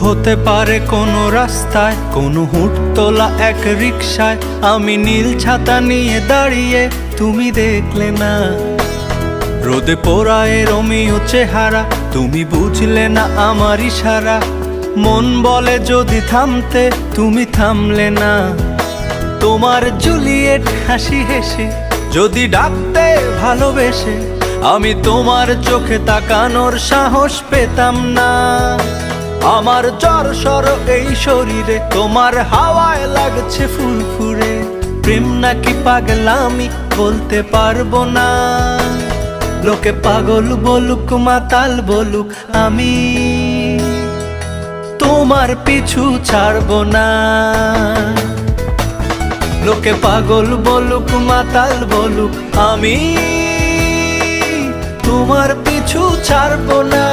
হতে পারে কোনো রাস্তায়, কোনো হুট তোলা এক রিকশায় আমি নীল ছাতা নিয়ে দাঁড়িয়ে, তুমি দেখলে না। রোদে পোড়ায় রোমিও চেহারা, তুমি বুঝলে না আমার ইশারা। মন বলে যদি থামতে, তুমি থামলে না। তোমার জুলিয়েট হাসি হেসে যদি ডাকতে ভালোবেসে, আমি তোমার চোখে তাকানোর সাহস পেতাম না। আমার জ্বর সর এই শরীরে, তোমার হাওয়ায় লাগছে ফুরফুরে। প্রেম নাকি পাগলামি বলতে পারবো না। লোকে পাগল বলুক মাতাল বলুক, আমি তোমার পিছু ছাড়বো না। লোকে পাগল বলুক মাতাল বলুক, আমি তোমার পিছু ছাড়বো না।